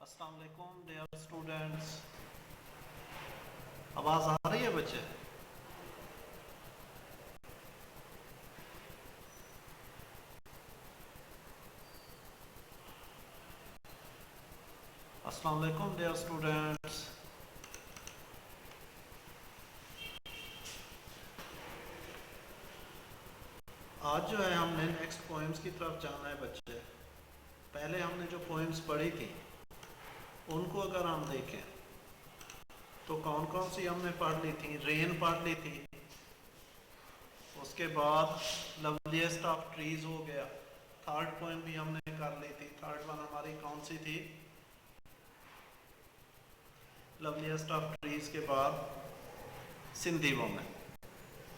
السلام علیکم dear students. آواز آ رہی ہے بچے؟ السلام علیکم ڈیئر اسٹوڈینٹس. آج جو ہے ہم نے نیکسٹ پوئمز کی طرف جانا ہے بچے. پہلے ہم نے جو پوئمز پڑھی تھی ان کو اگر ہم دیکھیں تو کون کون سی ہم نے پڑھ لی تھی؟ رین پڑھ لی تھی، اس کے بعد لولیسٹ آف ٹریز ہو گیا. تھرڈ پوئم بھی ہم نے کر لی تھی. تھرڈ ون ہماری کون سی تھی؟ لولیسٹ آف ٹریز کے بعد سندھی وومن.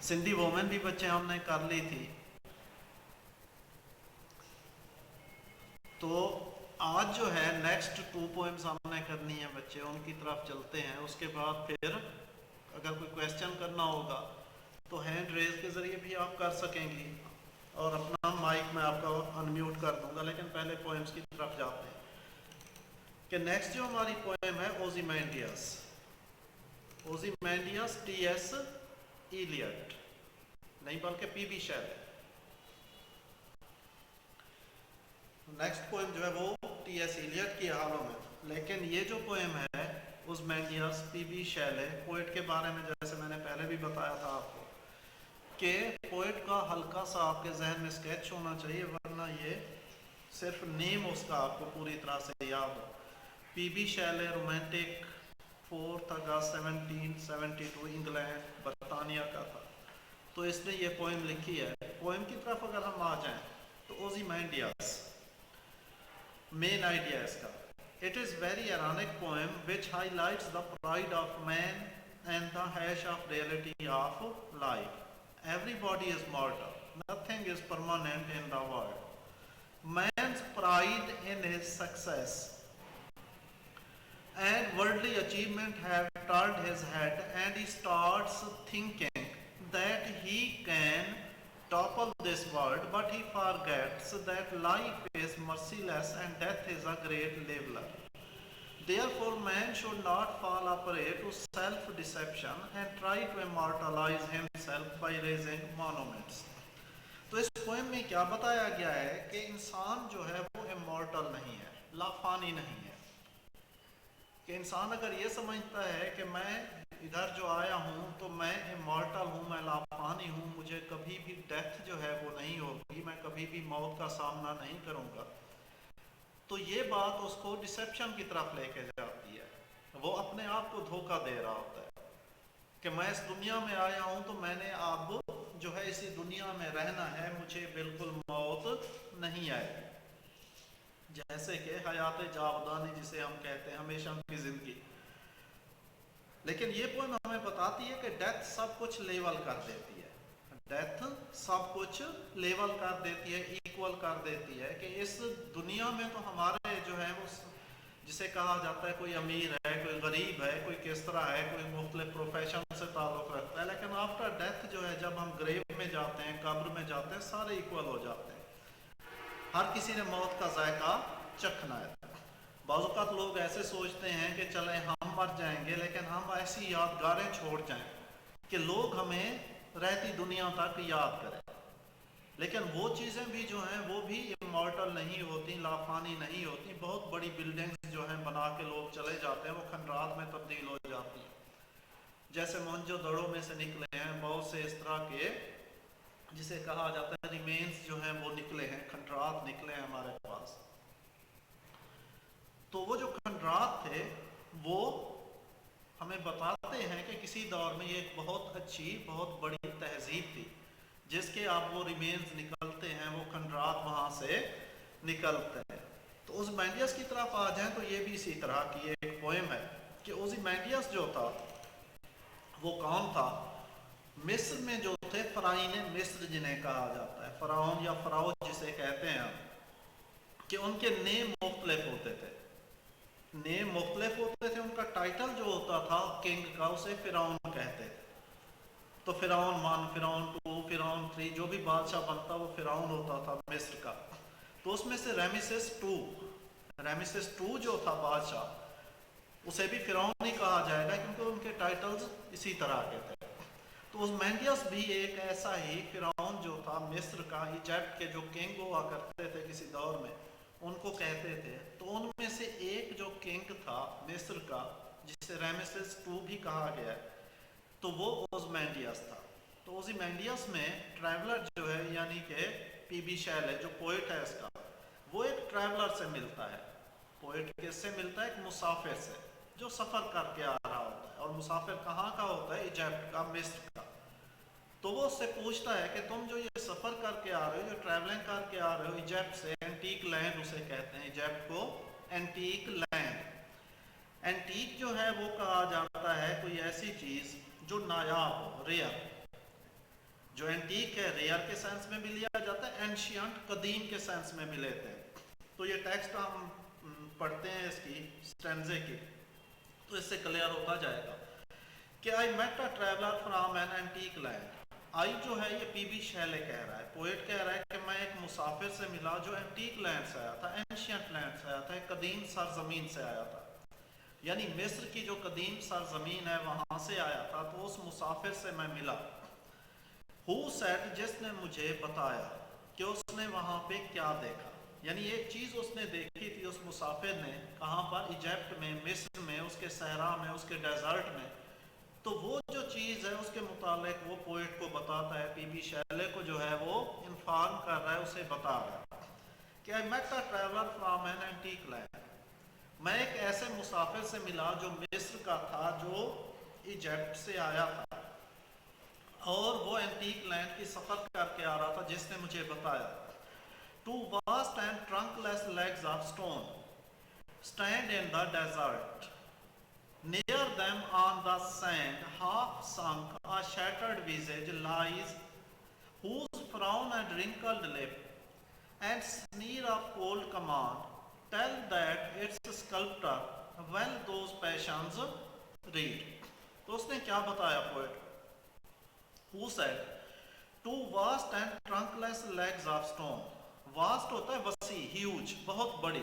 سندھی وومن بھی بچے ہم نے کر لی تھی. تو آج جو ہے نیکسٹ 2 پوئمز ہم نے کرنی ہے بچے، ان کی طرف چلتے ہیں. اس کے بعد پھر اگر کوئی کویسچن کرنا ہوگا تو ہینڈ ریز کے ذریعے بھی آپ کر سکیں گی، اور اپنا مائک میں آپ کا انمیوٹ کر دوں گا. لیکن پہلے پوئمز کی طرف جاتے ہیں کہ نیکسٹ جو ہماری پوئم ہے اوزیمینڈیس. اوزیمینڈیس ٹی ایس ایلیٹ، نہیں بلکہ پی بی شیلے. نیکسٹ پوئم جو ہے وہ ٹی ایس ایلیٹ کی حوالوں میں. لیکن یہ جو پوئم ہے اوزیمینڈیس پی بی شیلے، پوئٹ کے بارے میں جیسے میں نے پہلے بھی بتایا تھا آپ کو کہ پوئٹ کا ہلکا سا آپ کے ذہن میں اسکیچ ہونا چاہیے، ورنہ یہ صرف نیم اس کا آپ کو پوری طرح سے یاد ہو. پی بی شیلے رومانٹک 4 اگست 1772 انگلینڈ برطانیہ کا تھا. تو اس نے یہ پوئم لکھی ہے. پوئم کی طرف اگر ہم آ جائیں تو اوزیمینڈیس مین آئیڈیا اس کا: It is very ironic poem which highlights the pride of man and the hash of reality of life. Everybody is mortal. Nothing is permanent in the world. Man's pride in his success and worldly achievement have turned his head, and he starts thinking that he can topple this world, but he forgets that life is merciless and death is a great leveler. Therefore, man should not fall a prey to self-deception and try to immortalize himself by raising monuments. تو اس poem میں کیا بتایا گیا ہے کہ انسان جو ہے وہ امورٹل نہیں ہے، لافانی نہیں ہے. کہ انسان اگر یہ سمجھتا ہے کہ میں ادھر جو آیا ہوں تو میں امورٹل ہوں، میں لافانی ہوں، مجھے کبھی بھی ڈیتھ جو ہے وہ نہیں ہوگی، میں کبھی بھی موت کا سامنا نہیں کروں گا، تو یہ بات اس کو ڈسیپشن کی طرف لے کے جاتی ہے. وہ اپنے آپ کو دھوکہ دے رہا ہوتا ہے کہ میں اس دنیا میں آیا ہوں تو میں نے اب جو ہے اسی دنیا میں رہنا ہے، مجھے بالکل موت نہیں آئے گی. جیسے کہ حیات جاودانی جسے ہم کہتے ہیں، ہمیشہ کی زندگی. لیکن یہ پوائنٹ ہمیں بتاتی ہے کہ ڈیتھ سب کچھ لیول کر دیتی ہے. ڈیتھ سب کچھ لیول کر دیتی ہے، ایکول کر دیتی ہے. کہ اس دنیا میں تو ہمارے جو ہے وہ جسے کہا جاتا ہے کوئی امیر ہے، کوئی غریب ہے، کوئی کس طرح ہے، کوئی مختلف پروفیشن سے تعلق رکھتا ہے، لیکن آفٹر ڈیتھ جو ہے جب ہم گریو میں جاتے ہیں، قبر میں جاتے ہیں، سارے ایکول ہو جاتے ہیں. ہر کسی نے موت کا ذائقہ چکھنا ہے. بعض اوقات لوگ ایسے سوچتے ہیں کہ چلیں ہم مر جائیں گے لیکن ہم ایسی یادگاریں چھوڑ جائیں کہ لوگ ہمیں رہتی دنیا تک یاد کریں. لیکن وہ چیزیں بھی جو ہیں وہ بھی امورٹل نہیں ہوتی، لافانی نہیں ہوتی. بہت بڑی بلڈنگز جو ہیں بنا کے لوگ چلے جاتے ہیں، وہ کھنڈرات میں تبدیل ہو جاتی ہیں. جیسے موہنجو دڑو میں سے نکلے ہیں بہت سے اس طرح کے جسے کہا جاتا ہے ریمینز جو ہیں وہ نکلے ہیں، کھنڈرات نکلے ہیں ہمارے پاس. تو وہ جو کھنڈرات تھے وہ ہمیں بتاتے ہیں کہ کسی دور میں یہ ایک بہت اچھی، بہت بڑی تہذیب تھی جس کے اب وہ ریمینز نکلتے ہیں، وہ کھنڈرات وہاں سے نکلتے ہیں. تو تو اوزیمینڈیس کی طرف آ جائیں تو یہ بھی اسی طرح کی ایک پوئم ہے کہ اوزیمینڈیس جو تھا وہ کون تھا؟ مصر میں جو تھے فرعین مصر جنہیں کہا جاتا ہے، فرعون یا فراؤ جسے کہتے ہیں ہم، کہ ان کے نیم مختلف ہوتے تھے، نیم مختلف ہوتے تھے، ان کا ٹائٹل جو ہوتا تھا کنگ کا اسے فرعون کہتے تھے. تو فرعون 1، فرعون 2، فرعون 3، جو بھی بادشاہ بنتا وہ فرعون ہوتا تھا مصر کا. تو اس میں سے ریمیسس 2 جو تھا بادشاہ، اسے بھی فرعون ہی کہا جائے گا کیونکہ ان کے ٹائٹلز اسی طرح کے تھے. تو اوزمینڈیس بھی ایک ایسا ہی فرعون جو تھا مصر کا، ایجپٹ کے جو کنگ ہوا کرتے تھے کسی دور میں، ان کو کہتے تھے. تو ان میں سے ایک جو کنگ تھا مصر کا جسے ریمیسس 2 بھی کہا گیا ہے، تو وہ اوزمینڈیس تھا. تو اوزیمینڈیس میں ٹریولر جو ہے یعنی کہ پی بی شیلے جو پوئٹ ہے اس کا، وہ ایک ٹریولر سے ملتا ہے. پوئٹ کس سے ملتا ہے؟ ایک مسافر سے جو سفر کر کے آ رہا ہوتا ہے. اور مسافر کہاں کا ہوتا ہے؟ ایجپٹ کا، مصر کا. تو وہ اس سے پوچھتا ہے کہ تم جو یہ سفر کر کے آ رہے ہو، جو ٹریولنگ کر کے آ رہے ہو ایجپٹ سے، اینٹیک لینڈ اسے کہتے ہیں، ایجپٹ کو اینٹیک لینڈ. اینٹیک جو ہے وہ کہا جاتا ہے کوئی ایسی چیز جو نایاب ہو، ریئر. جو اینٹیک ہے ریئر کے سینس میں بھی لیا جاتا ہے، اینشینٹ قدیم کے سینس میں بھی لیتے ہیں. تو یہ ٹیکسٹ ہم پڑھتے ہیں اس کی سٹینزے کی، تو اس سے کلیئر ہوتا جائے گا کہ I met a traveller from an antique land. I جو ہے یہ پی بی شیلے کہہ رہا ہے، پوئٹ کہہ رہا ہے کہ میں ایک مسافر سے ملا جو اینٹیک لینڈ سے آیا تھا، اینشینٹ لینڈ سے آیا تھا، ایک قدیم سرزمین سے آیا تھا. یعنی مصر کی جو قدیم سرزمین ہے وہاں سے آیا تھا. تو اس مسافر سے میں ملا. ہو سیڈ، جس نے مجھے بتایا کہ اس نے وہاں پہ کیا دیکھا. یعنی ایک چیز اس نے دیکھی تھی اس مسافر نے، کہاں پر؟ ایجپٹ میں، مصر میں، اس کے صحرا میں، اس کے ڈیزرٹ میں. تو وہ جو چیز ہے اس کے متعلق وہ پوئٹ کو بتاتا ہے، پی بی شیلے کو جو ہے وہ انفارم کر رہا ہے، اسے بتا رہا ہے کہ I met a traveller from an antique land. میں ایک ایسے مسافر سے ملا جو مصر کا تھا، جو ایجپٹ سے آیا تھا، اور وہ اینٹیک لینڈ کی سفر کر کے آ رہا تھا جس نے مجھے بتایا. Two vast and trunkless legs of stone stand in the desert. Near them on the sand, half sunk, a shattered visage lies, whose frown and wrinkled lip and sneer of cold command tell that its sculptor well those passions read. تو اس نے کیا بتایا poet? Who said, two vast and trunkless legs of stone. Vast ہوتا ہے وسیع، huge, بہت بڑی.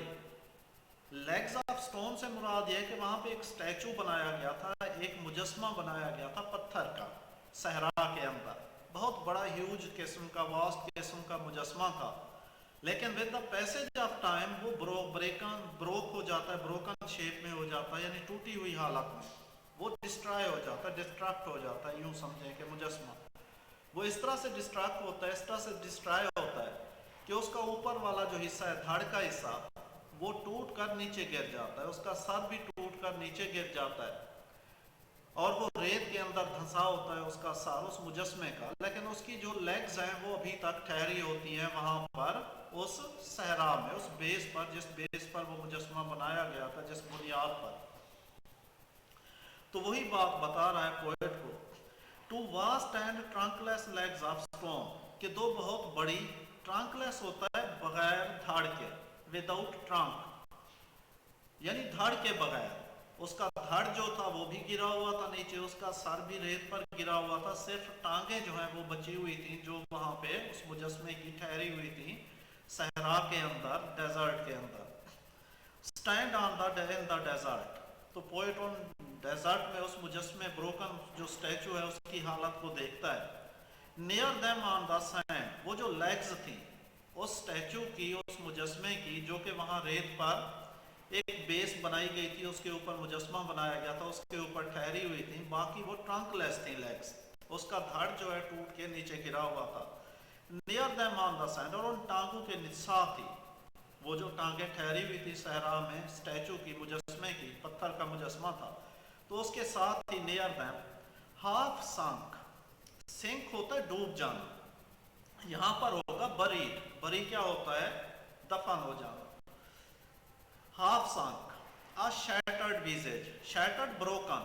Legs of stone سے مراد یہ ہے کہ وہاں پہ ایک سٹیچو بنایا گیا تھا، ایک مجسمہ بنایا گیا تھا پتھر کا صحرا کے اندر. بہت بڑا ہیوج قسم کا، واسٹ قسم کا مجسمہ تھا. لیکن with the passage of time وہ بروک ہو جاتا ہے، بروکن شیپ میں ہو جاتا ہے، یعنی ٹوٹی ہوئی حالت میں. وہ ڈسٹرائے ہو جاتا ہے، ڈسٹرکٹ ہو جاتا ہے. یوں سمجھیں کہ مجسمہ وہ اس طرح سے ڈسٹرکٹ ہوتا ہے، اس طرح سے ڈسٹرائے ہوتا ہے کہ اس کا اوپر والا جو حصہ ہے، دھڑ کا حصہ، وہ ٹوٹ کر نیچے گر جاتا ہے، اس کا سر بھی ٹوٹ کر نیچے گر جاتا ہے، اور وہ ریت کے اندر دھنسا ہوتا ہے اس کا سر، اس مجسمے کا. لیکن اس کی جو لیگز ہیں وہ ابھی تک ٹھہری ہوتی ہیں وہاں پر اس صحرا میں، اس بیس پر، جس بیس پر وہ مجسمہ بنایا گیا تھا، جس بنیاد پر. تو وہی بات بتا رہا ہے پوئٹ کو، two vast and trunkless legs of stone, کہ دو بہت بڑی، ٹرنکلیس ہوتا ہے بغیر دھڑ کے، وداؤٹ ٹرنک، یعنی دھڑ کے بغیر. اس کا دھڑ جو تھا وہ بھی گرا ہوا تھا نیچے، اس کا سر بھی ریت پر گرا ہوا تھا، صرف ٹانگیں جو ہیں وہ بچی ہوئی تھیں جو وہاں پہ اس مجسمے کی ٹھہری ہوئی تھیں صحرا کے اندر، ڈیزرٹ کے اندر. Stand on the desert. تو پوئٹ آن ڈیزرٹ میں اس مجسمے، بروکن جو اسٹیچو ہے، اس کی حالت کو دیکھتا ہے. Near them on the send, وہ جو لیگز تھیں اس اسٹیچو کی، اس مجسمے کی، جو کہ وہاں ریت پر ایک بیس بنائی گئی تھی، اس کے اوپر مجسمہ بنایا گیا تھا، اس کے اوپر ٹھہری ہوئی تھی، باقی وہ ٹرنک لیس تھی لیگز. اس کا دھڑ جو ہے ٹوٹ کے نیچے گرا ہوا تھا. Near them on the send, اور ان ٹانگوں کے ساتھ ہی، وہ جو ٹانگیں ٹھہری ہوئی تھی صحرا میں اسٹیچو کی، مجسمے کی، پتھر کا مجسمہ تھا، تو اس کے ساتھ ہی near them half sunk. Sunk ہوتا ہے ڈوب جانا، یہاں پر ہوگا بریڈ. بری کیا ہوتا ہے؟ دفن ہو جانا. half sunk, a shattered visage, shattered broken,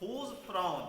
whose frown,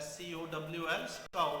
SCOWL, scowl,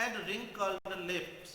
and wrinkled lips,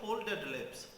folded lips,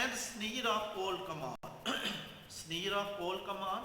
and sneer of cold command, sneer of cold command,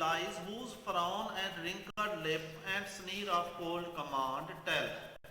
lies, whose frown and wrinkled lip and sneer of cold command tell,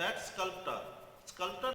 that sculptor, sculptor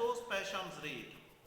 those passions read,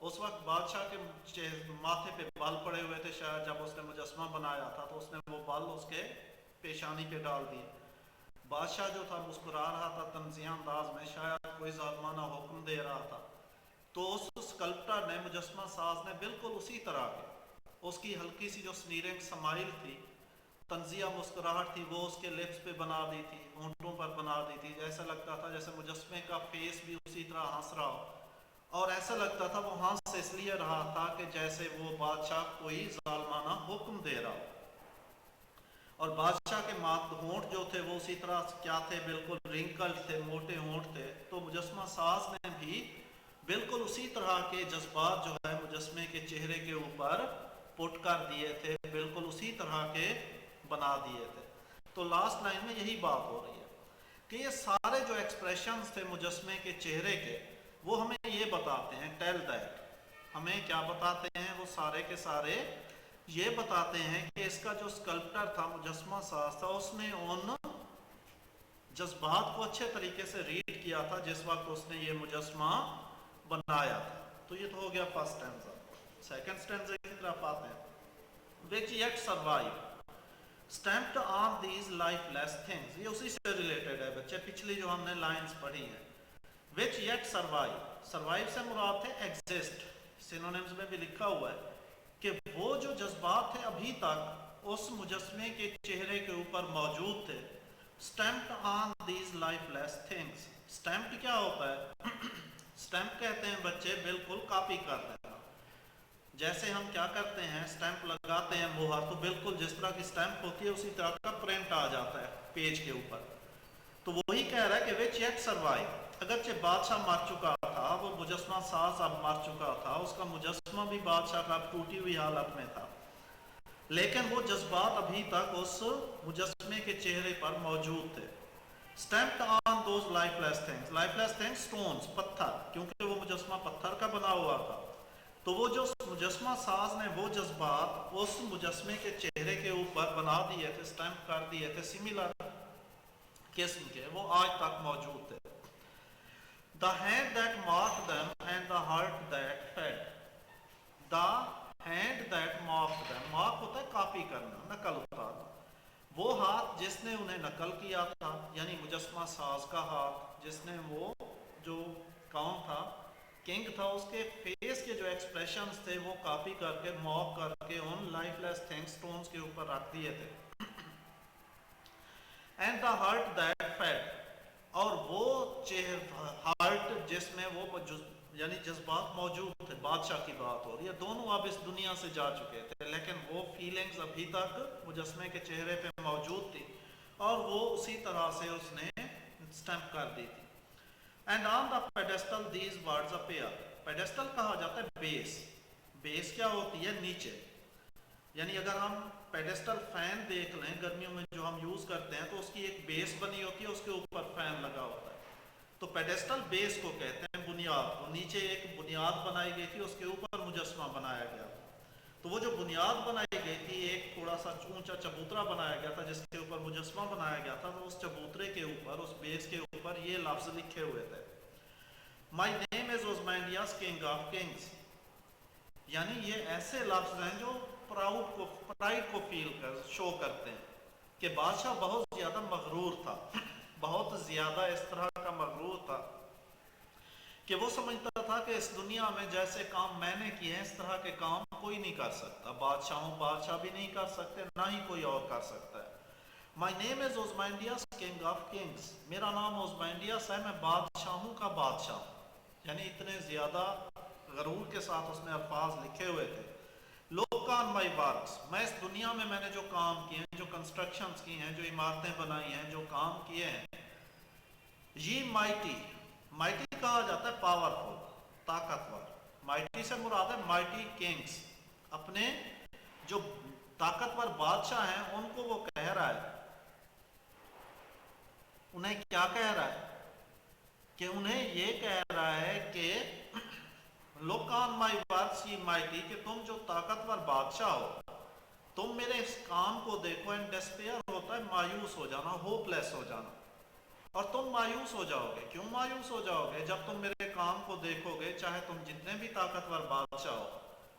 اس وقت بادشاہ کے ماتھے پہ بال پڑے ہوئے تھے، شاید جب اس نے مجسمہ بنایا تھا تو اس نے وہ بال اس کے پیشانی پہ ڈال دیے. بادشاہ جو تھا مسکرا رہا تھا طنزیہ انداز میں، شاید کوئی ظالمانہ حکم دے رہا تھا. تو اس اسکلپٹر نے، مجسمہ ساز نے، بالکل اسی طرح کے، اس کی ہلکی سی جو سنیرنگ سمائل تھی، طنزیہ مسکراہٹ تھی، وہ اس کے لپس پہ بنا دی تھی، ہونٹوں پر بنا دی تھی. ایسا لگتا تھا جیسے مجسمے کا فیس بھی اسی طرح ہنس رہا ہو، اور ایسا لگتا تھا وہ ہنس اس لیے رہا تھا کہ جیسے وہ بادشاہ کوئی ظالمانہ حکم دے رہا ہو. اور بادشاہ کے ہونٹ جو تھے وہ اسی طرح کیا تھے، بالکل رنکلڈ تھے، موٹے ہونٹ تھے. تو مجسمہ ساز نے بھی بالکل اسی طرح کے جذبات جو ہے مجسمے کے چہرے کے اوپر پٹ کر دیے تھے، بالکل اسی طرح کے بنا دیے تھے. تو لاسٹ لائن میں یہی بات ہو رہی ہے کہ یہ سارے جو ایکسپریشنز تھے مجسمے کے چہرے کے، وہ ہمیں یہ بتاتے ہیں، ٹیل دیٹ، ہمیں کیا بتاتے ہیں، وہ سارے کے سارے یہ بتاتے ہیں کہ اس کا جو اسکلپٹر تھا، مجسمہ ساز تھا، اس نے ان جذبات کو اچھے طریقے سے ریڈ کیا تھا جس وقت اس نے یہ مجسمہ بنایا تھا. تو یہ تو ہو گیا فرسٹ اسٹینزا. سیکنڈ اسٹینزا کی طرف آتے ہیں. which yet survive stamped on these lifeless things. یہ اسی سے ریلیٹڈ ہے بچے، پچھلی جو ہم نے لائنز پڑھی ہیں. which yet survive، survive سے مراد ہے exist، synonyms میں بھی لکھا ہوا ہے کہ وہ جو جذبات تھے ابھی تک اس مجسمے کے چہرے کے اوپر موجود تھے. stamped on these lifeless things. stamped کیا ہوتا ہے؟ stamp کہتے ہیں بچے بالکل کاپی کر دینا. جیسے ہم کیا کرتے ہیں، سٹیمپ لگاتے ہیں مہر، تو بالکل جس طرح کی سٹیمپ ہوتی ہے اسی طرح کا پرنٹ آ جاتا ہے پیج کے اوپر. تو وہی کہہ رہا ہے کہ which yet survive، اگرچہ بادشاہ مر چکا تھا، وہ مجسمہ ساز اب مر چکا تھا، اس کا مجسمہ بھی بادشاہ کا اب ٹوٹی ہوئی حالت میں تھا، لیکن وہ جذبات ابھی تک اس مجسمے کے چہرے پر موجود تھے. stamped on those lifeless things. lifeless things stones، پتھر، کیونکہ وہ مجسمہ پتھر کا بنا ہوا تھا. تو وہ جو مجسمہ ساز نے وہ جذبات اس مجسمے کے چہرے کے اوپر بنا دیے تھے، سٹیمپ کر دیے تھے، سملر قسم کے، وہ آج تک موجود تھے. the hand that marked them and the heart that fed. the hand that marked them، mark ہوتا ہے کاپی کرنا، نقل اتارنا. وہ ہاتھ جس نے انہیں نقل کیا تھا، یعنی مجسمہ ساز کا ہاتھ جس نے وہ جو کون تھا، کنگ تھا، اس کے فیس کے جو ایکسپریشنز تھے وہ کاپی کر کے، موک کر کے in lifeless things, stones کے اوپر رکھ دیے تھے. And the heart that fed, اور وہ ہارٹ جس میں وہ یعنی جذبات موجود تھے، بادشاہ کی بات ہو رہی ہے، دونوں اب اس دنیا سے جا چکے تھے، لیکن وہ فیلنگز ابھی تک مجسمے کے چہرے پہ موجود تھی اور وہ اسی طرح سے اس نے سٹیمپ کر دی تھی. And on the pedestal these words appear. pedestal کہا جاتا ہے بیس. بیس کیا ہوتی ہے؟ نیچے. یعنی اگر ہم پیڈسٹل فین دیکھ لیں گرمیوں میں جو ہم یوز کرتے ہیں، تو اس کی ایک بیس بنی ہوتی ہے، اس کے اوپر فین لگا ہوتا ہے. تو پیڈسٹل بیس کو کہتے ہیں بنیاد. وہ نیچے ایک بنیاد بنائی گئی تھی، اس کے اوپر مجسمہ بنایا گیا تھا. تو وہ جو بنیاد بنائی گئی تھی، ایک تھوڑا سا اونچا چبوترا بنایا گیا تھا جس کے اوپر مجسمہ بنایا گیا تھا. تو اس چبوترے کے اوپر، اس بیس کے اوپر یہ لفظ لکھے ہوئے تھے، My name is Ozymandias, King of Kings. یعنی یہ ایسے لفظ ہیں جو پرائڈ کو فیل شو کرتے ہیں کہ بادشاہ بہت زیادہ مغرور تھا، بہت زیادہ اس طرح کا مغرور تھا کہ وہ سمجھتا تھا کہ اس دنیا میں جیسے کام میں نے کیے ہیں اس طرح کے کام کوئی نہیں کر سکتا. بادشاہ بھی نہیں کر سکتے، نہ ہی کوئی اور کر سکتا ہے. My name is Ozymandias, King of Kings. میرا نام اوزمینڈیاس ہے، میں بادشاہوں کا بادشاہ ہوں. یعنی اتنے زیادہ غرور کے ساتھ اس نے الفاظ لکھے ہوئے تھے. Look on my works. میں اس دنیا میں نے جو کام کیے ہیں، جو کنسٹرکشنز کی ہیں، جو عمارتیں بنائی ہیں، جو کام کیے ہیں. یہ مائٹی کہا جاتا ہے پاورفل، طاقتور. مائٹی سے مراد ہے مائٹی کنگز. اپنے جو طاقتور بادشاہ ہیں ان کو وہ کہہ رہا ہے، انہیں کیا کہہ رہا ہے کہ انہیں یہ کہہ رہا ہے کہ look on my works ye mighty، کہ تم جو طاقتور بادشاہ ہو، تم میرے اس کام کو دیکھو. اینڈ despair ہوتا ہے مایوس ہو جانا، ہوپ لیس ہو جانا. اور تم مایوس ہو جاؤ گے. کیوں مایوس ہو جاؤ گے؟ جب تم میرے کام کو دیکھو گے، چاہے تم جتنے بھی طاقتور بادشاہ ہو،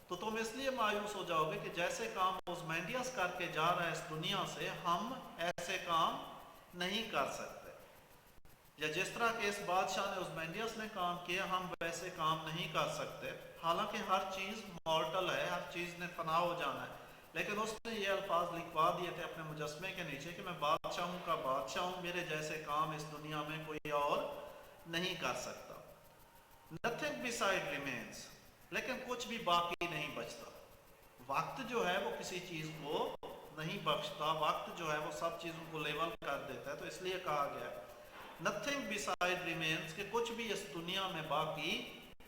تو تم اس لیے مایوس ہو جاؤ گے کہ جیسے کام اوزمینڈیس کر کے جا رہا ہے اس دنیا سے، ہم ایسے کام نہیں کر سکتے. یا جس طرح کہ اس بادشاہ نے اوزمینڈیس نے کام کیا، ہم ویسے کام نہیں کر سکتے. حالانکہ ہر چیز مورٹل ہے، ہر چیز نے فنا ہو جانا ہے، لیکن اس نے یہ الفاظ لکھوا دیے تھے اپنے مجسمے کے نیچے کہ میں بادشاہوں کا بادشاہ ہوں، میرے جیسے کام اس دنیا میں کوئی اور نہیں کر سکتا. nothing beside remains، لیکن کچھ بھی باقی نہیں بچتا. وقت جو ہے وہ کسی چیز کو نہیں بخشتا، وقت جو ہے وہ سب چیزوں کو لیول کر دیتا ہے. تو اس لیے کہا گیا nothing beside remains کہ کچھ بھی اس دنیا میں باقی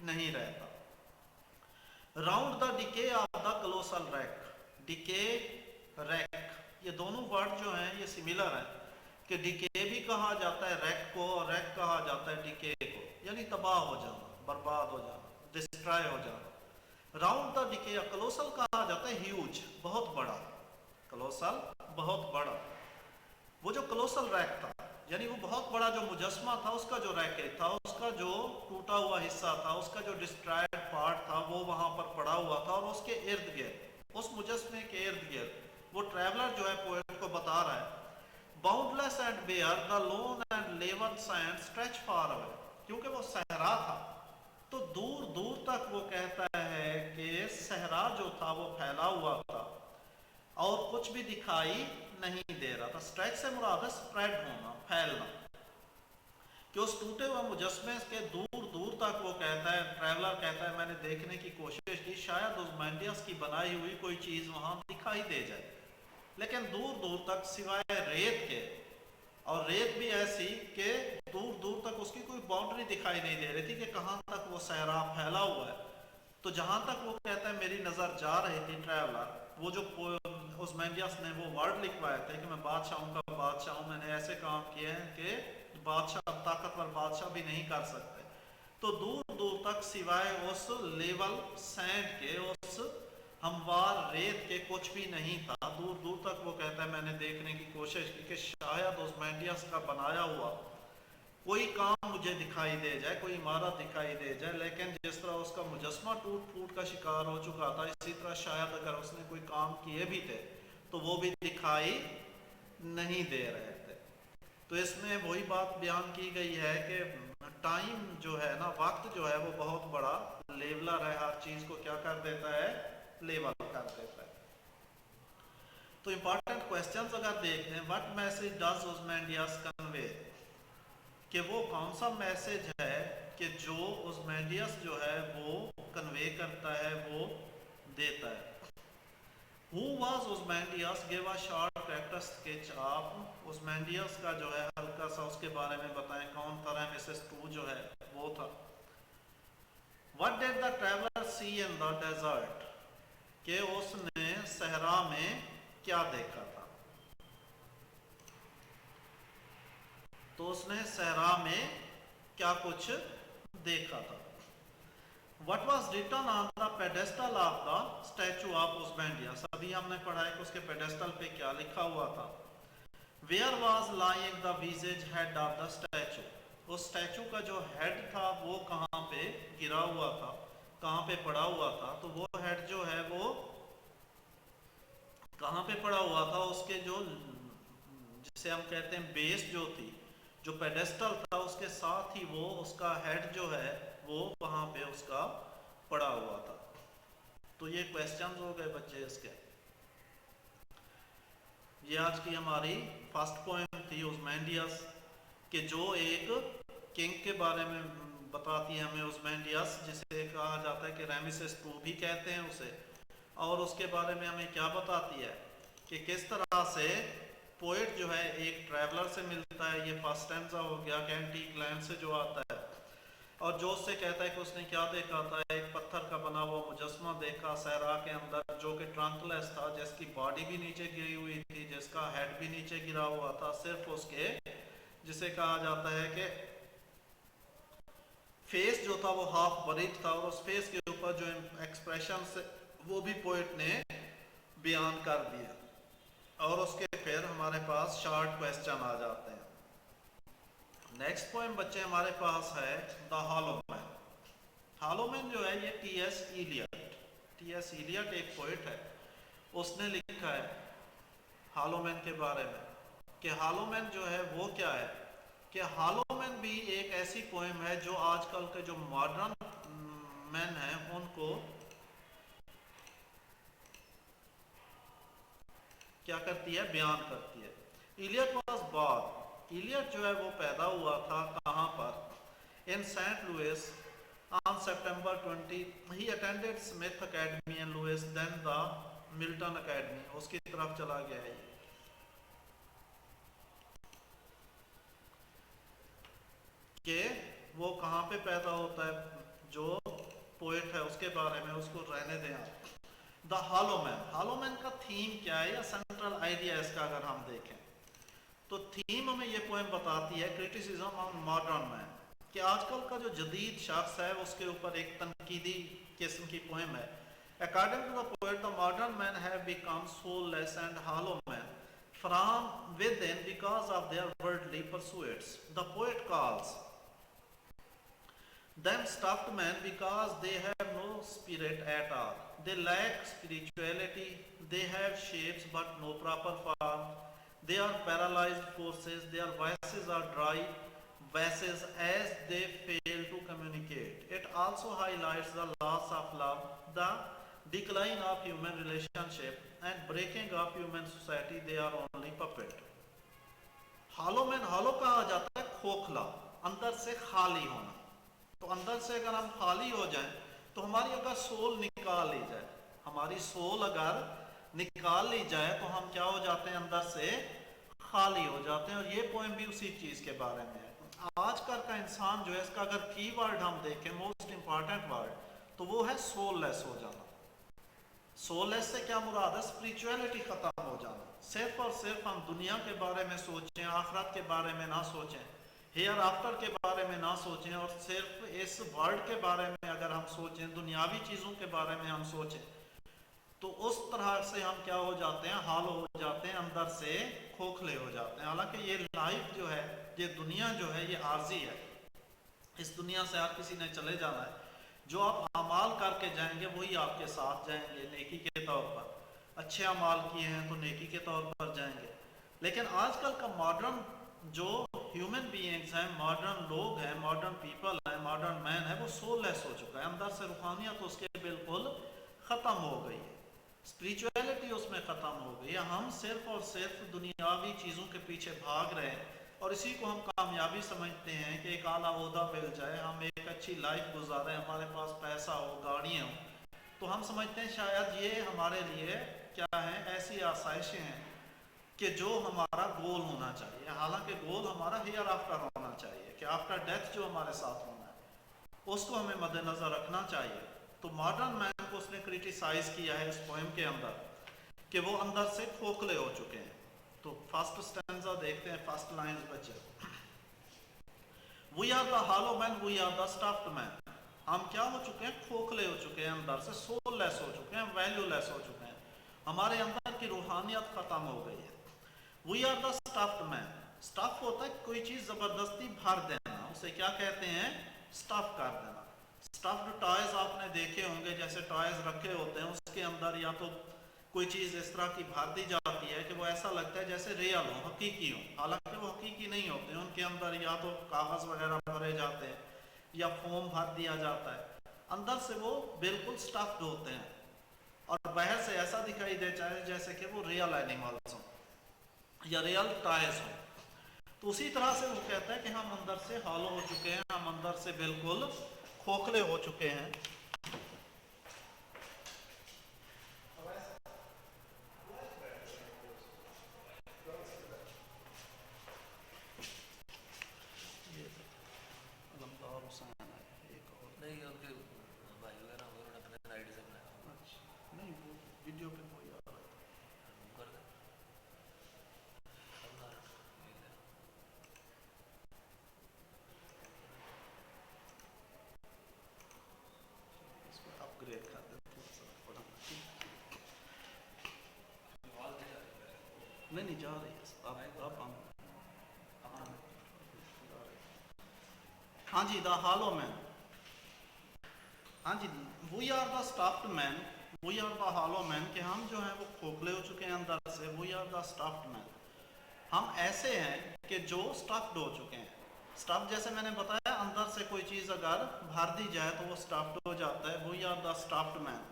نہیں رہتا. Round the decay of the colossal wreck, decay wreck, یہ دونوں ورڈ جو ہیں یہ سملر ہیں کہ ڈیکے بھی کہا جاتا ہے ریک کو، اور ریک کہا جاتا ہے ڈیکے کو، یعنی تباہ ہو جانا، برباد ہو جانا، ڈسٹرائے ہو جانا. راؤنڈ دا ڈیکے، کلوسل کہا جاتا ہے ہیوج، بہت بڑا، کلوسل بہت بڑا. وہ جو کلوسل ریک تھا، یعنی وہ بہت بڑا جو مجسمہ تھا، اس کا جو ریکٹ تھا، اس کا جو ٹوٹا ہوا حصہ تھا، اس کا جو ڈسٹرائڈ پارٹ تھا، وہ وہاں پر پڑا ہوا تھا. اور اس کے ارد گرد، اس مجسمے کے ارد گرد، وہ ٹریولر جو ہے پوئٹ کو بتا رہا ہے boundless and bare the lone and level sand stretch far away, کیونکہ وہ صحرا تھا تو دور دور تک وہ کہتا ہے کہ صحرا جو تھا وہ پھیلا ہوا تھا اور کچھ بھی دکھائی نہیں دے رہا تھا. اسٹریچ سے مراد ہے اسپریڈ ہونا، پھیلنا، کہ اس ٹوٹے ہوئے مجسمے کے دور دور تک وہ کہتا ہے، ٹریولر کہتا ہے میں نے دیکھنے کی کوشش کی، شاید اوزمینڈیس کی بنائی ہوئی کوئی چیز وہاں دکھائی دے جائے، لیکن دور دور تک سوائے ریت کے، اور ریت بھی ایسی کہ دور دور تک اس کی کوئی باؤنڈری دکھائی نہیں دے رہی تھی کہ کہاں تک وہ صحرا پھیلا ہوا ہے. تو جہاں تک وہ کہتا ہے میری نظر جا رہی تھی ٹریولر، وہ جو اوزمینڈیس نے وہ ورڈ لکھوائے تھے کہ میں بادشاہوں کا بادشاہ ہوں، میں نے ایسے کام کیے ہیں کہ بادشاہ، طاقتور بادشاہ بھی نہیں کر سکتے. تو دور دور تک سوائے اس لیول سینڈ کے، اس ہموار ریت کے کچھ بھی نہیں تھا. دور دور تک وہ کہتا ہے میں نے دیکھنے کی کوشش کی کہ شاید اوزمینڈیس کا بنایا ہوا کوئی کام مجھے دکھائی دے جائے، کوئی عمارت دکھائی دے جائے، لیکن جس طرح اس کا مجسمہ ٹوٹ پھوٹ کا شکار ہو چکا تھا، اسی طرح شاید اگر اس نے کوئی کام کیے بھی تھے تو وہ بھی دکھائی نہیں دے رہے تھے. تو اس میں وہی بات بیان کی گئی ہے کہ ٹائم جو ہے نا، وقت جو ہے وہ بہت بڑا لیولر ہے، ہر چیز کو کیا کر دیتا ہے، لیول کر دیتا ہے. تو امپورٹنٹ کوسچنز اگر دیکھیں، وٹ میسج ڈز اوزمینڈیس کنوے، کہ وہ کون سا میسج ہے کہ جو اوزمینڈیس جو ہے وہ کنوے کرتا ہے، وہ دیتا ہے. Who was Ozymandias? Give a short character sketch of Ozymandias کا جو ہے ہلکا سا اس کے بارے میں بتائیں. کون تھا؟ رامسیس II جو ہے وہ تھا. What did the traveler see in the desert؟ کہ اس نے صحرا میں کیا دیکھا تھا؟ تو اس نے صحرا میں کیا کچھ دیکھا تھا. What was written on the pedestal of the statue of Ozymandias؟ ابھی ہم نے پڑھا ہے کہ اس کے پیڈسٹل پہ کیا لکھا ہوا تھا. Where was lying the visage head of the statue؟ اس اسٹیچو کا جو ہیڈ تھا وہ کہاں پہ گرا ہوا تھا، کہاں پہ پڑا ہوا تھا. تو وہ ہیڈ جو ہے وہ کہاں پہ پڑا ہوا تھا؟ اس کے جو، جسے ہم کہتے ہیں بیس جو تھی، جو پیڈسٹل تھا، اس کے ساتھ ہی وہ اس کا ہیڈ جو ہے وہ وہاں پہ اس کا پڑا ہوا تھا. تو یہ کویسچنز ہو گئے بچے اس کے. یہ آج کی ہماری فرسٹ پوائنٹ تھی اوزمینڈیس، کہ جو ایک کنگ کے بارے میں بتاتی ہے ہمیں اوزمینڈیس، جسے کہا جاتا ہے کہ رامسیس II بھی کہتے ہیں اسے. اور اس کے بارے میں ہمیں کیا بتاتی ہے کہ کس طرح سے پوئٹ جو ہے ایک ٹریولر سے ملتا ہے. یہ فرسٹ اسٹینزا ہو گیا کہ اینٹیک لینڈ سے جو آتا ہے، اور جو اس سے کہتا ہے کہ اس نے کیا دیکھا تھا، ایک پتھر کا بنا ہوا مجسمہ دیکھا صحرا کے اندر، جو کہ ٹرنک لیس تھا، جس کی باڈی بھی نیچے گری ہوئی تھی، جس کا ہیڈ بھی نیچے گرا ہوا تھا، صرف اس کے، جسے کہا جاتا ہے کہ فیس جو تھا وہ ہاف بریڈ تھا، اور اس فیس کے اوپر جو ایکسپریشن سے وہ بھی پوئٹ نے بیان کر دیا. اور اس کے پھر ہمارے پاس شارٹ کویسچن آ جاتے ہیں. نیکسٹ پوئم بچے ہمارے پاس ہے دا ہالو مین. ہالو مین جو ہے یہ T S Eliot. T S Eliot ایک پوئٹ ہے, اس نے لکھا ہے ہالو مین کے بارے میں کہ ہالو مین جو ہے وہ کیا ہے, کہ ہالو مین بھی ایک ایسی پوئم ہے جو آج کل کے جو ماڈرن مین ہیں ان کو کیا کرتی ہے, بیان کرتی ہے. Elite was born. ایلیٹ جو ہے وہ پیدا ہوا تھا کہاں پر, ان Saint Louis on September 20. He attended Smith Academy in Louis, then the Milton Academy. اس کی طرف چلا گیا ہے کہ وہ کہاں پہ پیدا ہوتا ہے, جو پوئٹ ہے اس کے بارے میں اس کو رہنے دیں آپ. دا ہالو مین. ہالو مین کا تھیم کیا ہے یا سینٹرل آئیڈیا اس کا اگر ہم دیکھیں تو تھیم ہمیں یہ پوئم بتاتی ہے کرٹیسزم آن ماڈرن مین, کہ آج کل کا جو جدید شخص ہے اس کے اوپر ایک تنقیدی قسم کی پوئم ہے. According to the poet, the modern men have become soulless and hollow men from within because of their worldly pursuits. The poet calls them stuffed men because they have no spirit at all. They lack spirituality. They have shapes but no proper form. They are paralyzed forces. Their voices are dry vases as they fail to communicate. It also highlights the loss of love, the decline of human relationship and breaking of human society. They are only puppet. ہالو مین, ہالو کہا جاتا ہے کھوکھلا, اندر سے خالی ہونا. تو اندر سے اگر ہم خالی ہو جائیں تو ہماری اگر سول نکال لی جائے, ہماری سول اگر نکال لی جائے تو ہم کیا ہو جاتے ہیں, اندر سے خالی ہو جاتے ہیں. اور یہ پوئم بھی اسی چیز کے بارے میں ہے. آج کل کا انسان جو ہے اس کا اگر کی ورڈ ہم دیکھیں, موسٹ امپارٹنٹ ورڈ, تو وہ ہے سول لیس ہو جانا. سول لیس سے کیا مراد ہے, اسپریچولیٹی ختم ہو جانا. صرف اور صرف ہم دنیا کے بارے میں سوچیں, آخرت کے بارے میں نہ سوچیں, ہیئر آفٹر کے بارے میں نہ سوچیں, اور صرف اس ورلڈ کے بارے میں اگر ہم سوچیں, دنیاوی چیزوں کے بارے میں ہم سوچیں, تو اس طرح سے ہم کیا ہو جاتے ہیں, ہالو ہو جاتے ہیں, اندر سے کھوکھلے ہو جاتے ہیں. حالانکہ یہ لائف جو ہے, یہ دنیا جو ہے یہ عارضی ہے. اس دنیا سے ہر کسی نے چلے جانا ہے. جو آپ اعمال کر کے جائیں گے وہی آپ کے ساتھ جائیں گے نیکی کے طور پر. اچھے اعمال کیے ہیں تو نیکی کے طور پر جائیں گے. لیکن آج کل کا ماڈرن جو ہیومن بینگز ہیں, ماڈرن لوگ ہیں, ماڈرن پیپل ہیں, ماڈرن مین ہے, وہ سول لیس ہو چکا ہے. اندر سے روحانیت اس کے بالکل ختم ہو گئی ہے, اسپریچولیٹی اس میں ختم ہو گئی ہے. ہم صرف اور صرف دنیاوی چیزوں کے پیچھے بھاگ رہے ہیں, اور اسی کو ہم کامیابی سمجھتے ہیں کہ ایک اعلیٰ عہدہ مل جائے, ہم ایک اچھی لائف گزاریں, ہمارے پاس پیسہ ہو, گاڑیاں ہوں, تو ہم سمجھتے ہیں شاید یہ ہمارے لیے کیا ہیں, ایسی آسائشیں ہیں کہ جو ہمارا گول ہونا چاہیے. حالانکہ گول ہمارا ہیئر آفٹر ہونا چاہیے, کہ آفٹر ڈیتھ جو ہمارے ساتھ ہونا ہے اس کو ہمیں مد نظر رکھنا چاہیے. تو ماڈرن مین کو اس نے کریٹیسائز کیا ہے اس پوئم کے اندر کہ وہ اندر سے کھوکھلے ہو چکے ہیں. تو فرسٹ اسٹینزا دیکھتے ہیں, فرسٹ لائنز بچے. We are the hollow man, we are the stuffed man. ہم کیا ہو چکے ہیں, کھوکھلے ہو چکے ہیں, اندر سے سول لیس ہو چکے ہیں, ویلیو لیس ہو چکے ہیں, ہمارے اندر کی روحانیت ختم ہو گئی ہے. We are the stuffed man. Stuff ہوتا ہے کوئی چیز زبردستی بھر دینا, اسے کیا کہتے ہیں, stuff کر دینا. Stuffed toys آپ نے دیکھے ہوں گے, جیسے toys رکھے ہوتے ہیں, اس کے اندر یا تو کوئی چیز اس طرح کی بھر دی جاتی ہے کہ وہ ایسا لگتا ہے جیسے ریئل ہو, حقیقی ہو, حالانکہ وہ حقیقی نہیں ہوتے. ان کے اندر یا تو کاغذ وغیرہ بھرے جاتے ہیں یا فوم بھر دیا جاتا ہے, اندر سے وہ بالکل اسٹفڈ ہوتے ہیں, اور باہر سے ایسا دکھائی دے چاہے جیسے کہ وہ ریئل اینیملس ہوں یا ریئل ٹائز ہوں. تو اسی طرح سے وہ کہتا ہے کہ ہم اندر سے ہالو ہو چکے ہیں, ہم اندر سے بالکل کھوکھلے ہو چکے ہیں. ویڈیو پہ کوئی آ رہا ہے, اس کو اپ گریڈ کر دیں تھوڑا سا پڑھنا. نہیں جا رہی ہے, اب ہم ہاں جی دا ہالو مین. ہاں جی وی are the اسٹافڈ main. We are the hollow مین کہ ہم جو ہیں وہ کھوکھلے ہو چکے ہیں اندر سے. وی آر دا اسٹافڈ مین. ہم ایسے ہیں کہ جو اسٹفڈ ہو چکے ہیں. اسٹف جیسے میں نے بتایا اندر سے کوئی چیز اگر بھر دی جائے تو وہ اسٹفڈ ہو جاتا ہے. We are the stuffed men.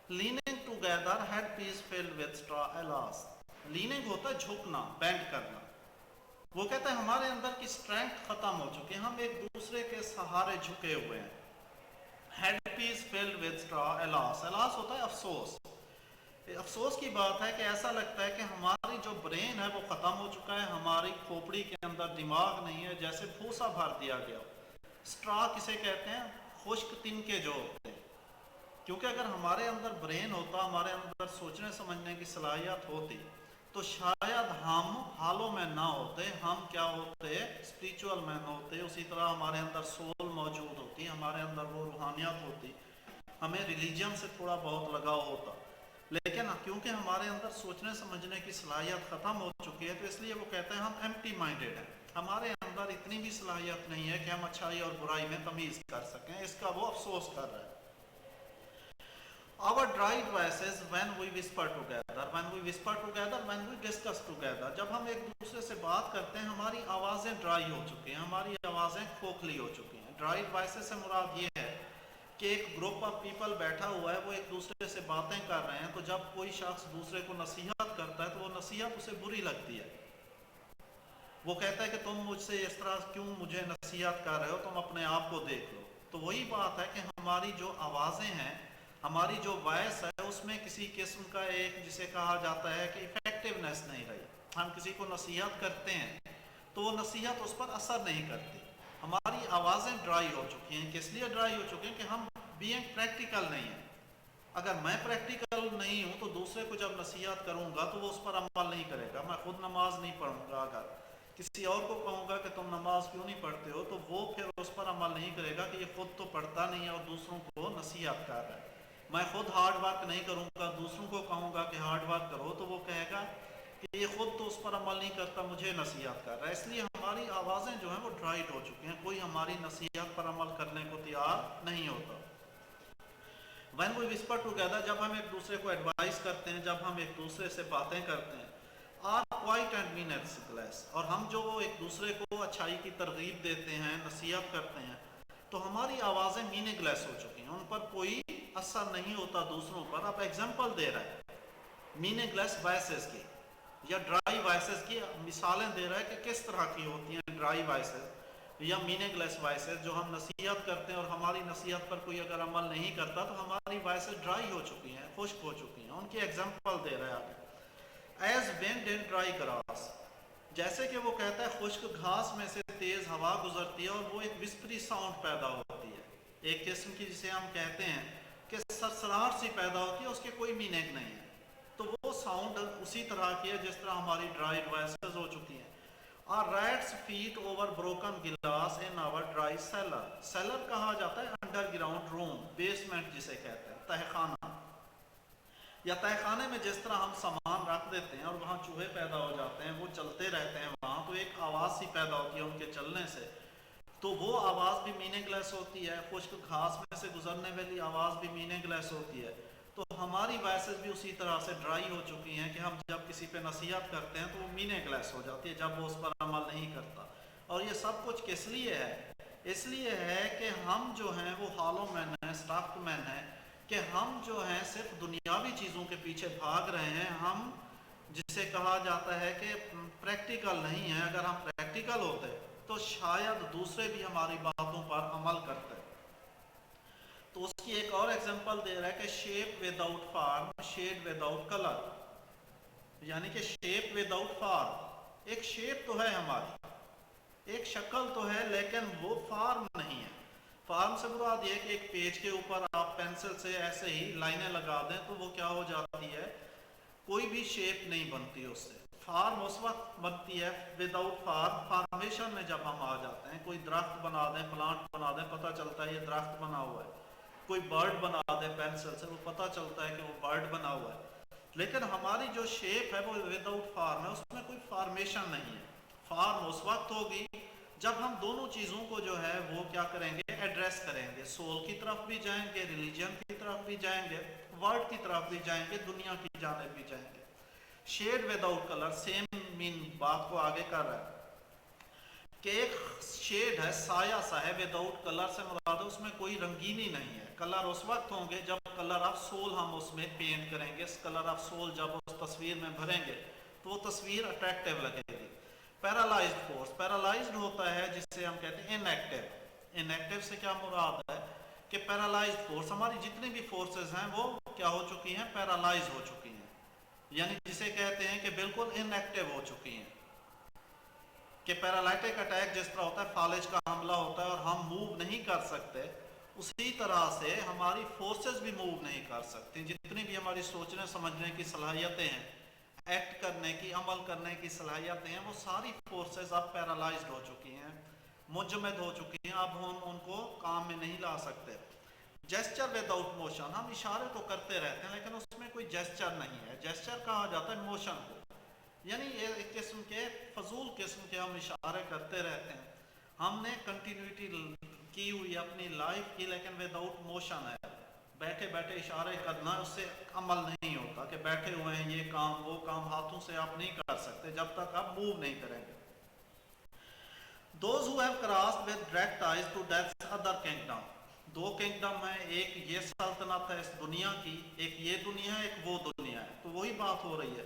Leaning together headpiece filled with straw alas. Leaning ہوتا ہے جھکنا, بینڈ کرنا. وہ کہتا ہے ہمارے اندر کی اسٹرینتھ ختم ہو چکی ہے, ہم ایک دوسرے کے سہارے جھکے ہوئے ہیں. Head piece filled with straw الاس. الاس ہوتا ہے افسوس. افسوس کی بات ہے کہ ایسا لگتا ہے کہ ہماری جو برین ہے وہ ختم ہو چکا ہے, ہماری کھوپڑی کے اندر دماغ نہیں ہے, جیسے بھوسا بھر دیا گیا. اسٹرا کسے کہتے ہیں؟ خشک تنکے جو ہوتے ہیں. کیونکہ اگر ہمارے اندر برین ہوتا, ہمارے اندر سوچنے سمجھنے کی صلاحیت ہوتی, تو شاید ہم ہالو مین نہ ہوتے, ہم کیا ہوتے؟ اسپریچول مین ہوتے. اسی طرح ہمارے اندر سول موجود ہوتی, ہمارے اندر وہ روحانیت ہوتی, ہمیں ریلیجن سے تھوڑا بہت لگاؤ ہوتا. لیکن کیونکہ ہمارے اندر سوچنے سمجھنے کی صلاحیت ختم ہو چکی ہے, تو اس لیے وہ کہتے ہیں ہم ایمٹی مائنڈیڈ ہیں. ہمارے اندر اتنی بھی صلاحیت نہیں ہے کہ ہم اچھائی اور برائی میں تمیز کر سکیں. اس کا وہ افسوس کر رہا ہے. Our dry voices when we whisper together, when we whisper together, when we discuss together. جب ہم ایک دوسرے سے بات کرتے ہیں ہماری آوازیں ڈرائی ہو چکی ہیں, ہماری آوازیں کھوکھلی ہو چکی ہیں. ڈرائی وائسز سے مراد یہ ہے کہ ایک گروپ آف پیپل بیٹھا ہوا ہے, وہ ایک دوسرے سے باتیں کر رہے ہیں, تو جب کوئی شخص دوسرے کو نصیحت کرتا ہے تو وہ نصیحت اسے بری لگتی ہے. وہ کہتا ہے کہ تم مجھ سے اس طرح کیوں مجھے نصیحت کر رہے ہو, تم اپنے آپ کو دیکھ لو. تو وہی بات ہے کہ ہماری جو آوازیں ہیں, ہماری جو وائس ہے, اس میں کسی قسم کا ایک جسے کہا جاتا ہے کہ افیکٹونیس نہیں رہی. ہم کسی کو نصیحت کرتے ہیں تو وہ نصیحت اس پر اثر نہیں کرتی. ہماری آوازیں ڈرائی ہو چکی ہیں. کس لیے ڈرائی ہو چکی ہیں؟ کہ ہم بینگ پریکٹیکل نہیں ہیں. اگر میں پریکٹیکل نہیں ہوں تو دوسرے کو جب نصیحت کروں گا تو وہ اس پر عمل نہیں کرے گا. میں خود نماز نہیں پڑھوں گا, اگر کسی اور کو کہوں گا کہ تم نماز کیوں نہیں پڑھتے ہو, تو وہ پھر اس پر عمل نہیں کرے گا کہ یہ خود تو پڑھتا نہیں ہے اور دوسروں کو نصیحت کر رہا ہے. میں خود ہارڈ ورک نہیں کروں گا, دوسروں کو کہوں گا کہ ہارڈ ورک کرو, تو وہ کہے گا کہ یہ خود تو اس پر عمل نہیں کرتا, مجھے نصیحت کر رہا ہے. اس لیے ہماری آوازیں جو ہیں وہ ڈرائڈ ہو چکی ہیں, کوئی ہماری نصیحت پر عمل کرنے کو تیار نہیں ہوتا. When we whisper together, جب ہم ایک دوسرے کو ایڈوائز کرتے ہیں, جب ہم ایک دوسرے سے باتیں کرتے ہیں, are quiet and meaningless, اور ہم جو ایک دوسرے کو اچھائی کی ترغیب دیتے ہیں, نصیحت کرتے ہیں, تو ہماری آوازیں میننگ لیس ہو چکی ہیں, ان پر کوئی اثر نہیں ہوتا دوسروں پر. اب ایگزامپل دے رہا ہے میننگ لیس وائسز کی یا ڈرائی وائسز کی, مثالیں دے رہا ہے کہ کس طرح کی ہوتی ہیں ڈرائی وائسز یا میننگ لیس وائسز. جو ہم نصیحت کرتے ہیں اور ہماری نصیحت پر کوئی اگر عمل نہیں کرتا تو ہماری وائسز ڈرائی ہو چکی ہیں, خشک ہو چکی ہیں. ان کی ایگزامپل دے رہا ہے آگے. As wind in dry grass, جیسے کہ وہ کہتا ہے خشک گھاس میں سے تیز ہوا گزرتی ہے اور وہ ایک وسپری ساؤنڈ پیدا ہوتی ہے, ایک قسم کی جسے ہم کہتے ہیں کہ سرسراہٹ سی پیدا ہوتی ہے, اس کے کوئی میننگ نہیں ہے. تو وہ ساؤنڈ اسی طرح کی ہے جس طرح ہماری ڈرائی وائسز ہو چکی ہیں. اور rats feet over broken glass in our dry cellar. Seller کہا جاتا ہے انڈر گراؤنڈ روم, بیسمنٹ جسے کہتے ہیں, تہہ خانہ. یا تہہ خانے میں جس طرح ہم سامان رکھ دیتے ہیں اور وہاں چوہے پیدا ہو جاتے ہیں, وہ چلتے رہتے ہیں وہاں, تو ایک آواز سی پیدا ہوتی ہے ان کے چلنے سے, تو وہ آواز بھی میننگ لیس ہوتی ہے. خشک گھاس میں سے گزرنے والی آواز بھی میننگ لیس ہوتی ہے. تو ہماری وائسز بھی اسی طرح سے ڈرائی ہو چکی ہیں کہ ہم جب کسی پہ نصیحت کرتے ہیں تو وہ میننگ لیس ہو جاتی ہے جب وہ اس پر عمل نہیں کرتا. اور یہ سب کچھ کس لیے ہے؟ اس لیے ہے کہ ہم جو ہیں وہ ہالو مین ہیں, اسٹافڈ مین ہیں, کہ ہم جو ہیں صرف دنیاوی چیزوں کے پیچھے بھاگ رہے ہیں. ہم جسے کہا جاتا ہے کہ پریکٹیکل نہیں ہے. اگر ہم پریکٹیکل ہوتے تو شاید دوسرے بھی ہماری باتوں پر عمل کرتے. تو اس کی ایک اور ایگزامپل دے رہا ہے کہ shape without form, shade without colour. یعنی کہ شیپ وداؤٹ فارم, ایک شیپ تو ہے ہماری, ایک شکل تو ہے, لیکن وہ فارم نہیں ہے. فارم سے مراد یہ کہ ایک پیج کے اوپر آپ پینسل سے ایسے ہی لائنیں لگا دیں تو وہ کیا ہو جاتی ہے, کوئی بھی شیپ نہیں بنتی اس سے. فارم اس وقت بنتی ہے وداؤٹ فارم, فارمیشن میں جب ہم آ جاتے ہیں. کوئی درخت بنا دیں, پلانٹ بنا دیں, پتہ چلتا ہے یہ درخت بنا ہوا ہے. کوئی برڈ بنا دیں پینسل سے, وہ پتہ چلتا ہے کہ وہ برڈ بنا ہوا ہے. لیکن ہماری جو شیپ ہے وہ وداؤٹ فارم ہے, اس میں کوئی فارمیشن نہیں ہے. فارم اس وقت ہوگی جب ہم دونوں چیزوں کو جو ہے وہ کیا کریں گے، ایڈریس کریں گے، سول کی طرف بھی جائیں گے، ریلیجن کی طرف بھی جائیں گے، ورڈ کی طرف بھی جائیں گے، دنیا کی جانب بھی جائیں گے. شیڈ وداؤٹ کلر، سیم مین بات کو آگے کر رہا ہے کہ ایک شیڈ ہے، سایہ سا ہے، وداؤٹ کلر سے مراد ہے اس میں کوئی رنگینی نہیں ہے. کلر اس وقت ہوں گے جب کلر آف سول ہم اس میں پینٹ کریں گے، کلر آف سول جب اس تصویر میں بھریں گے تو وہ تصویر اٹریکٹیو لگے گی. پیرالائزڈ فورس، پیرالائزڈ ہوتا ہے جسے ہم کہتے ہیں انیکٹیو. انیکٹیو سے کیا مراد ہے کہ پیرالائزڈ فورس، ہماری جتنی بھی فورسز ہیں وہ کیا ہو چکی ہیں، پیرالائز ہو چکی ہیں، یعنی جسے کہتے ہیں کہ بالکل انیکٹیو ہو چکی ہیں. کہ پیرالائٹک اٹیک جس طرح ہوتا ہے، فالج کا حملہ ہوتا ہے اور ہم موو نہیں کر سکتے، اسی طرح سے ہماری فورسز بھی موو نہیں کر سکتی. جتنی بھی ہماری سوچنے سمجھنے کی صلاحیتیں ہیں، ایکٹ کرنے کی، عمل کرنے کی صلاحیتیں ہیں، وہ ساری فورسز اب پیرالائزڈ ہو چکی ہیں، مجمد ہو چکی ہیں، اب ہم ان کو کام میں نہیں لا سکتے. جیسچر وداؤٹ موشن، ہم اشارے تو کرتے رہتے ہیں لیکن اس میں کوئی جیسچر نہیں ہے. جیسچر کہا جاتا ہے موشن کو، یعنی ایک قسم کے فضول قسم کے ہم اشارے کرتے رہتے ہیں. ہم نے کنٹینیوٹی کی ہوئی اپنی لائف کی، لیکن وداؤٹ موشن ہے، بیٹھے بیٹھے اشارے کرنا، اس سے عمل نہیں ہوتا کہ بیٹھے ہوئے ہیں، یہ کام وہ کام ہاتھوں سے آپ نہیں کر سکتے جب تک آپ موو نہیں کریں گے. Those who have crossed with direct ties to death's other kingdom، دو کنگڈم ہیں، ایک یہ سلطنت ہے اس دنیا کی، ایک یہ دنیا ہے، ایک وہ دنیا ہے. تو وہی بات ہو رہی ہے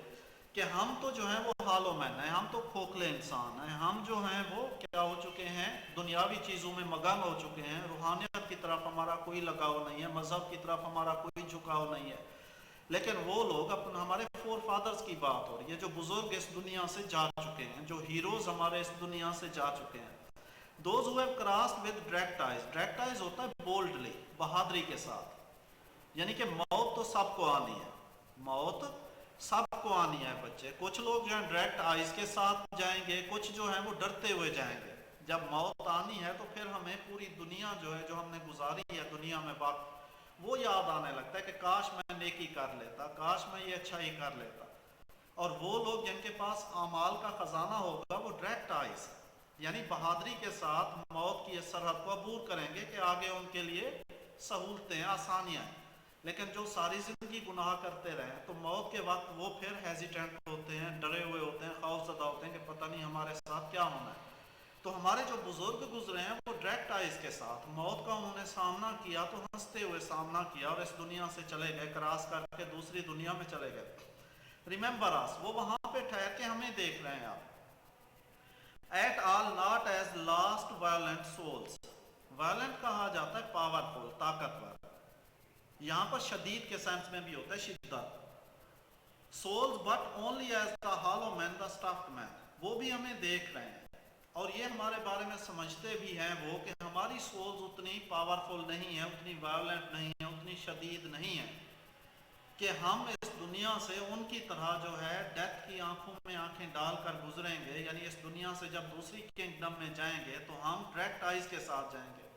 کہ ہم تو جو ہیں وہ ہالو مین ہیں، ہم تو کھوکھلے انسان ہیں، ہم جو ہیں وہ کیا ہو چکے ہیں، دنیاوی چیزوں میں مگن ہو چکے ہیں، روحانیت کی طرف ہمارا کوئی لگاؤ نہیں ہے، مذہب کی طرف ہمارا کوئی جھکاؤ نہیں ہے. لیکن وہ لوگ ہمارے فور فادرز کی بات ہو رہی ہے، جو بزرگ اس دنیا سے جا چکے ہیں، جو ہیروز ہمارے اس دنیا سے جا چکے ہیں. Those who have crossed with direct ties، direct ties ہوتا ہے بولڈلی، بہادری کے ساتھ، یعنی کہ موت تو سب کو آنی ہے، موت سب کو آنی ہے بچے. کچھ لوگ جو ہیں ڈائریکٹ آئیز کے ساتھ جائیں گے، کچھ جو ہیں وہ ڈرتے ہوئے جائیں گے. جب موت آنی ہے تو پھر ہمیں پوری دنیا جو ہے جو ہم نے گزاری ہے دنیا میں وہ یاد آنے لگتا ہے کہ کاش میں نیکی کر لیتا، کاش میں یہ اچھائی کر لیتا. اور وہ لوگ جن کے پاس اعمال کا خزانہ ہوگا وہ ڈائریکٹ آئیز، یعنی بہادری کے ساتھ موت کی اس سرحد کو عبور کریں گے کہ آگے ان کے لیے سہولتیں، آسانیاں ہیں. لیکن جو ساری زندگی گناہ کرتے رہے تو موت کے وقت وہ پھر ہیزیٹنٹ ہوتے ہیں، ڈرے ہوئے ہوتے ہیں، خوف زدہ ہوتے ہیں کہ پتہ نہیں ہمارے ساتھ کیا ہونا ہے. تو ہمارے جو بزرگ گزرے ہیں وہ ڈائریکٹ آئیز کے ساتھ موت کا انہوں نے سامنا کیا، تو ہنستے ہوئے سامنا کیا اور اس دنیا سے چلے گئے، کراس کر کے دوسری دنیا میں چلے گئے. ریممبر اس، وہ وہاں پہ ٹھہر کے ہمیں دیکھ رہے ہیں. آپ at all not as lost violent souls, violent کہا جاتا ہے پاورفل، طاقتور، یہاں پر شدید کے سینس میں بھی ہوتا ہے شدت. Souls but only as the hollow men the stuffed men, وہ بھی ہمیں دیکھ رہے ہیں اور یہ ہمارے بارے میں سمجھتے بھی ہیں وہ کہ ہماری سولز اتنی پاورفل نہیں ہیں، اتنی وائلنٹ نہیں ہیں، اتنی شدید نہیں ہیں کہ ہم اس دنیا سے ان کی طرح جو ہے ڈیتھ کی آنکھوں میں آنکھیں ڈال کر گزریں گے. یعنی اس دنیا سے جب دوسری کنگڈم میں جائیں گے تو ہم ڈائریکٹ آئیز کے ساتھ جائیں گے.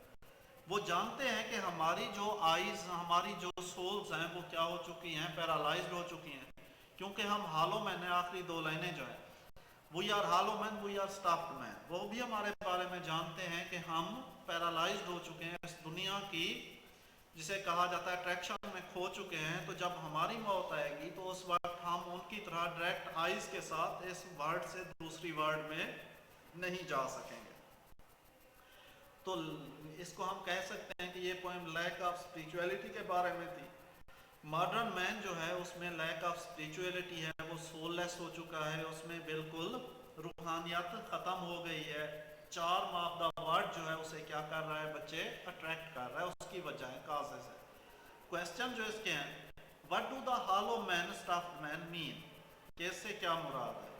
وہ جانتے ہیں کہ ہماری جو آئیز، ہماری جو سولز ہیں وہ کیا ہو چکی ہیں، پیرالائزڈ ہو چکی ہیں، کیونکہ ہم ہالو مین ہیں. آخری دو لائنیں جو ہیں we are ہالو main, we are اسٹفڈ men, وہ بھی ہمارے بارے میں جانتے ہیں کہ ہم پیرالائزڈ ہو چکے ہیں، اس دنیا کی جسے کہا جاتا ہے اٹریکشن میں کھو چکے ہیں. تو جب ہماری موت آئے گی تو اس وقت ہم ان کی طرح ڈائریکٹ آئیز کے ساتھ اس ورلڈ سے دوسری ورلڈ میں نہیں جا سکیں گے. تو اس کو ہم کہہ سکتے ہیں کہ یہ پوئم لیک آف اسپریچویلٹی کے بارے میں تھی. ماڈرن مین جو ہے اس میں لیک آف اسپریچویلٹی ہے، وہ سول لیس ہو چکا ہے، اس میں بالکل روحانیت ختم ہو گئی ہے. چارم آف دا ورڈ جو ہے اسے کیا کر رہا ہے بچے، اٹریکٹ کر رہا ہے، اس کی وجہ ہے، کازز ہے. کویسچن جو اس کے ہیں، وٹ ڈو دا ہالو مین اسٹفڈ مین مین، کہ اس سے کیا مراد ہے؟